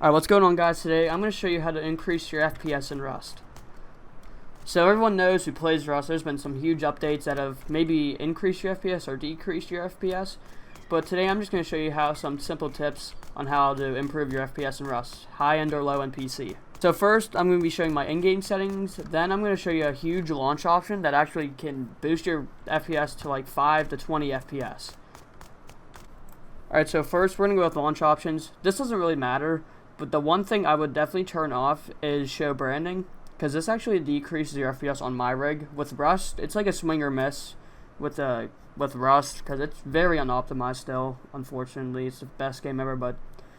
Alright, what's going on, guys? Today I'm going to show you how to increase your FPS in Rust. So everyone knows who plays Rust, there's been some huge updates that have maybe increased your FPS or decreased your FPS. But today I'm just going to show you some simple tips on how to improve your FPS in Rust, high-end or low-end PC. So first, I'm going to be showing my in-game settings. Then I'm going to show you a huge launch option that actually can boost your FPS to like 5 to 20 FPS. Alright, so first we're going to go with launch options. This doesn't really matter. But the one thing I would definitely turn off is show branding, because this actually decreases your FPS on my rig. With Rust, it's like a swing or miss with Rust, because it's very unoptimized still. Unfortunately, it's the best game ever, but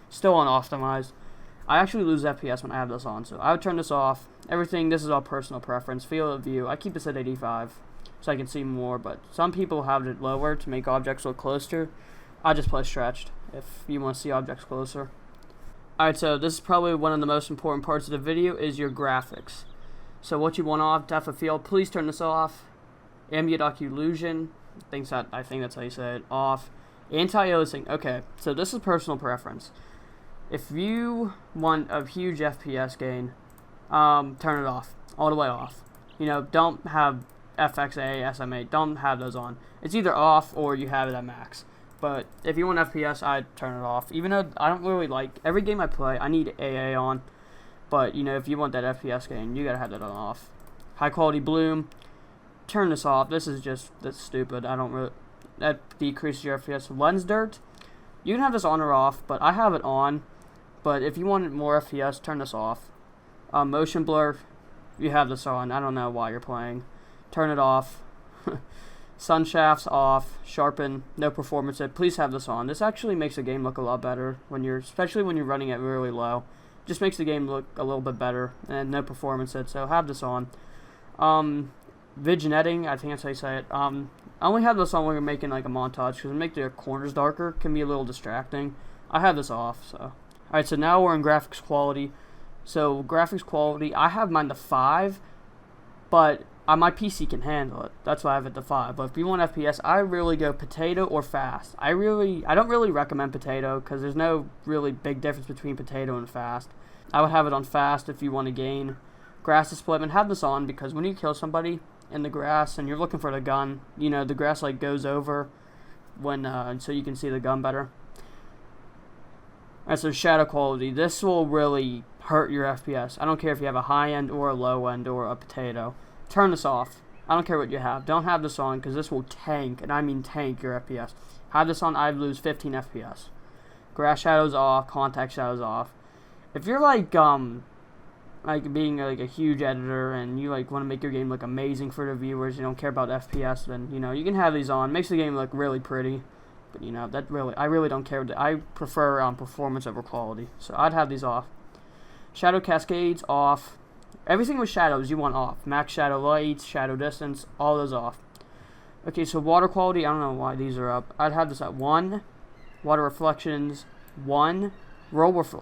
still unoptimized. I actually lose FPS when I have this on, so I would turn this off. Everything, this is all personal preference, field of view. I keep this at 85, so I can see more, but some people have it lower to make objects look closer. I just play stretched if you want to see objects closer. Alright, so this is probably one of the most important parts of the video is your graphics. So what you want off, depth of field, please turn this off. Ambient occlusion, I think that's how you say it, off. Anti-Aliasing, okay, so this is personal preference. If you want a huge FPS gain, turn it off, all the way off. You know, don't have FXA, SMA, don't have those on. It's either off or you have it at max. But if you want FPS, I'd turn it off. Even though I don't really like, every game I play, I need AA on. But, you know, if you want that FPS gain, you gotta have that on off. High quality bloom, turn this off. That's stupid. That decreases your FPS. Lens dirt, you can have this on or off, but I have it on. But if you want more FPS, turn this off. Motion blur, you have this on. I don't know why you're playing. Turn it off. Sun shafts off, sharpen, no performance hit. Please have this on. This actually makes the game look a lot better especially when you're running it really low. Just makes the game look a little bit better, and no performance hit. So have this on. Vignetting, I think that's how you say it. I only have this on when you're making like a montage because it makes the corners darker. Can be a little distracting. I have this off. So all right. So now we're in graphics quality. So graphics quality, I have mine to 5, but my PC can handle it. That's why I have it to 5. But if you want FPS, I really go potato or fast. I don't really recommend potato because there's no really big difference between potato and fast. I would have it on fast if you want to gain. Grass displacement, have this on because when you kill somebody in the grass and you're looking for the gun, you know, the grass like goes over when so you can see the gun better. Alright, so shadow quality. This will really hurt your FPS. I don't care if you have a high end or a low end or a potato. Turn this off. I don't care what you have. Don't have this on because this will tank, and I mean tank your FPS. Have this on, I'd lose 15 FPS. Grass shadows off, contact shadows off. If you're like being like a huge editor and you like want to make your game look amazing for the viewers, you don't care about FPS, then you know you can have these on. Makes the game look really pretty. But you know I really don't care. I prefer performance over quality, so I'd have these off. Shadow cascades off. Everything with shadows you want off. Max shadow lights, shadow distance, all those off. Okay, so water quality, I don't know why these are up. I'd have this at 1. Water reflections, 1. World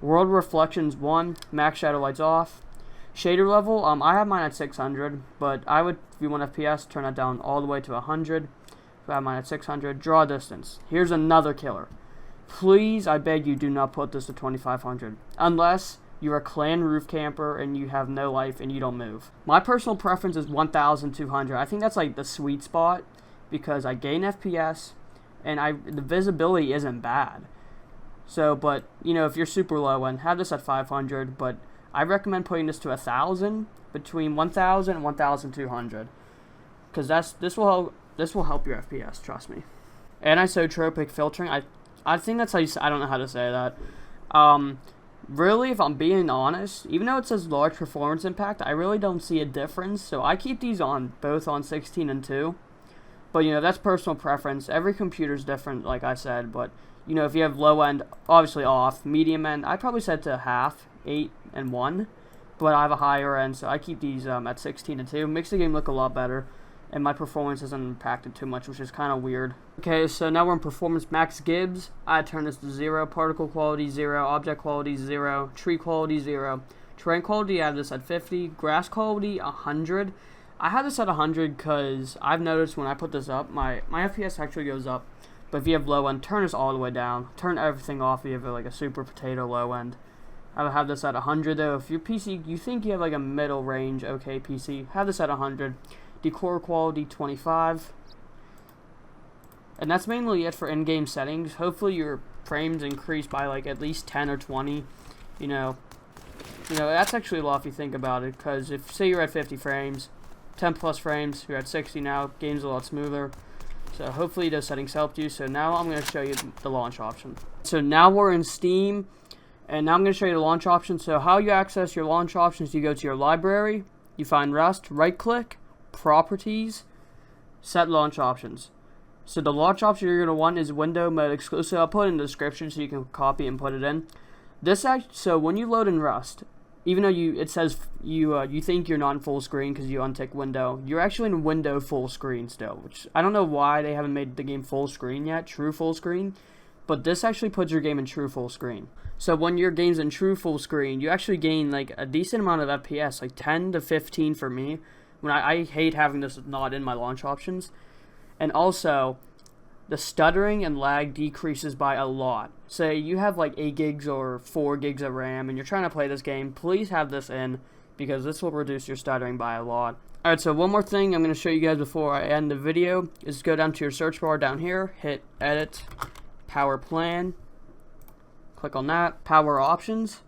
reflections, 1. Max shadow lights off. Shader level, I have mine at 600, but I would, if you want FPS, turn that down all the way to 100. If I have mine at 600. Draw distance. Here's another killer. Please, I beg you, do not put this to 2500. Unless you're a clan roof camper and you have no life and you don't move. My personal preference is 1200. I think that's like the sweet spot because I gain FPS and the visibility isn't bad. So, but you know, if you're super low end, have this at 500. But I recommend putting this to 1000, between 1000 and 1200, because this will help your FPS. Trust me. Anisotropic filtering. I think that's how you say. I don't know how to say that. Really, if I'm being honest, even though it says large performance impact, I really don't see a difference. So I keep these on both on 16 and 2. But you know, that's personal preference. Every computer's different, like I said. But you know, if you have low end, obviously off. Medium end, I'd probably set to half, 8 and 1. But I have a higher end, so I keep these at 16 and 2. Makes the game look a lot better. And my performance isn't impacted too much, which is kind of weird. Okay, so now we're in performance max Gibbs. I turn this to 0. Particle quality 0. Object quality 0. Tree quality 0. Terrain quality, I have this at 50. Grass quality 100. I have this at 100 because I've noticed when I put this up, my FPS actually goes up But if you have low end, turn this all the way down. Turn everything off if you have like a super potato low end. I would have this at 100 though. If your PC, you think you have like a middle range okay PC, have this at 100. Decor quality 25. And that's mainly it for in-game settings. Hopefully your frames increase by like at least 10 or 20. You know that's actually a lot if you think about it, because if say you're at 50 frames, 10 plus frames, you're at 60 now, game's a lot smoother. So hopefully those settings helped you. So now I'm going to show you the launch option. So now we're in Steam, and now I'm going to show you the launch option. So how you access your launch options, you go to your library, you find Rust, right click, properties, set launch options. So the launch option you're going to want is window mode exclusive. I'll put it in the description so you can copy and put it in. So when you load in Rust, even though it says you think you're not in full screen because you untick window, you're actually in window full screen still, which I don't know why they haven't made the game full screen yet, true full screen, but this actually puts your game in true full screen. So when your game's in true full screen, you actually gain like a decent amount of FPS, like 10 to 15 for me, when I hate having this not in my launch options. And also, the stuttering and lag decreases by a lot. Say you have like 8 gigs or 4 gigs of RAM and you're trying to play this game, please have this in, because this will reduce your stuttering by a lot. Alright, so one more thing I'm going to show you guys before I end the video is go down to your search bar down here, hit edit, power plan, click on that, power options,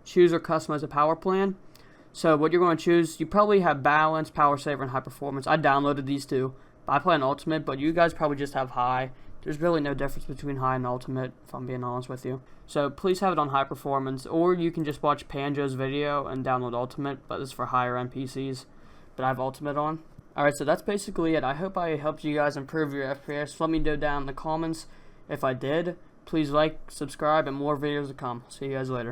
choose or customize a power plan. So what you're going to choose, you probably have balance, power saver, and high performance. I downloaded these two. I play on ultimate, but you guys probably just have high. There's really no difference between high and ultimate, if I'm being honest with you. So please have it on high performance, or you can just watch Panjo's video and download ultimate, but this is for higher end PCs. But I have ultimate on. Alright, so that's basically it. I hope I helped you guys improve your FPS. Let me know down in the comments if I did. Please like, subscribe, and more videos to come. See you guys later.